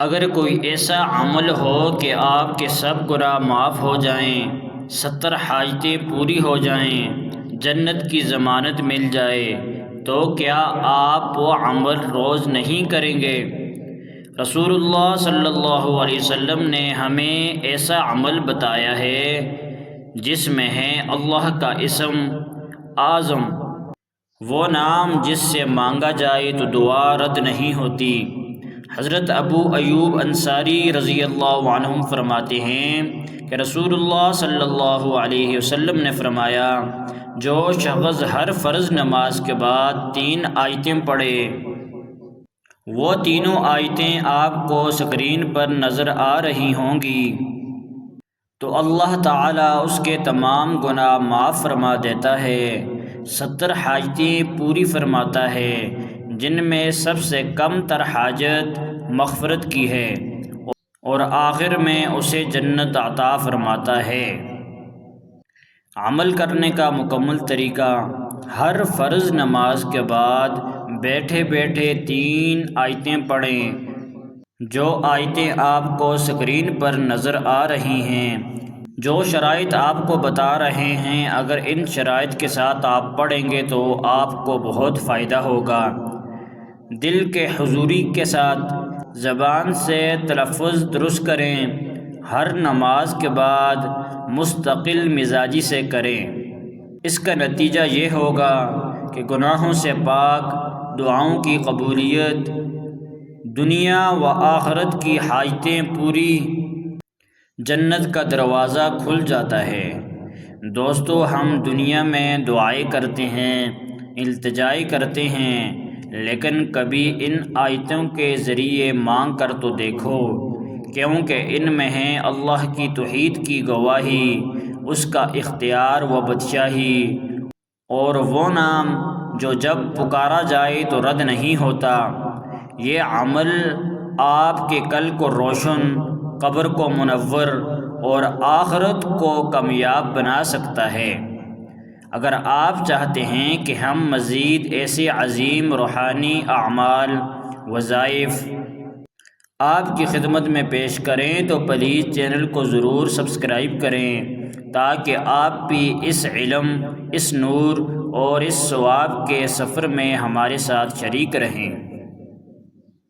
اگر کوئی ایسا عمل ہو کہ آپ کے سب گناہ معاف ہو جائیں، 70 حاجتیں پوری ہو جائیں، جنت کی ضمانت مل جائے، تو کیا آپ وہ عمل روز نہیں کریں گے؟ رسول اللہ صلی اللہ علیہ وسلم نے ہمیں ایسا عمل بتایا ہے جس میں ہے اللہ کا اسم اعظم، وہ نام جس سے مانگا جائے تو دعا رد نہیں ہوتی۔ حضرت ابو ایوب انصاری رضی اللہ عنہ فرماتے ہیں کہ رسول اللہ صلی اللہ علیہ وسلم نے فرمایا، جو شخص ہر فرض نماز کے بعد 3 آیتیں پڑھے، وہ تینوں آیتیں آپ کو اسکرین پر نظر آ رہی ہوں گی، تو اللہ تعالیٰ اس کے تمام گناہ معاف فرما دیتا ہے، 70 حاجتیں پوری فرماتا ہے، جن میں سب سے کم تر حاجت مغفرت کی ہے، اور آخر میں اسے جنت عطا فرماتا ہے۔ عمل کرنے کا مکمل طریقہ: ہر فرض نماز کے بعد بیٹھے بیٹھے 3 آیتیں پڑھیں، جو آیتیں آپ کو اسکرین پر نظر آ رہی ہیں۔ جو شرائط آپ کو بتا رہے ہیں، اگر ان شرائط کے ساتھ آپ پڑھیں گے تو آپ کو بہت فائدہ ہوگا۔ دل کے حضوری کے ساتھ زبان سے تلفظ درست کریں، ہر نماز کے بعد مستقل مزاجی سے کریں۔ اس کا نتیجہ یہ ہوگا کہ گناہوں سے پاک، دعاؤں کی قبولیت، دنیا و آخرت کی حاجتیں پوری، جنت کا دروازہ کھل جاتا ہے۔ دوستو، ہم دنیا میں دعائیں کرتے ہیں، التجائیں کرتے ہیں، لیکن کبھی ان آیتوں کے ذریعے مانگ کر تو دیکھو، کیونکہ ان میں ہے اللہ کی توحید کی گواہی، اس کا اختیار و بادشاہی، اور وہ نام جو جب پکارا جائے تو رد نہیں ہوتا۔ یہ عمل آپ کے کل کو روشن، قبر کو منور اور آخرت کو کامیاب بنا سکتا ہے۔ اگر آپ چاہتے ہیں کہ ہم مزید ایسے عظیم روحانی اعمال، وظائف آپ کی خدمت میں پیش کریں تو پلیز چینل کو ضرور سبسکرائب کریں، تاکہ آپ بھی اس علم، اس نور اور اس ثواب کے سفر میں ہمارے ساتھ شریک رہیں۔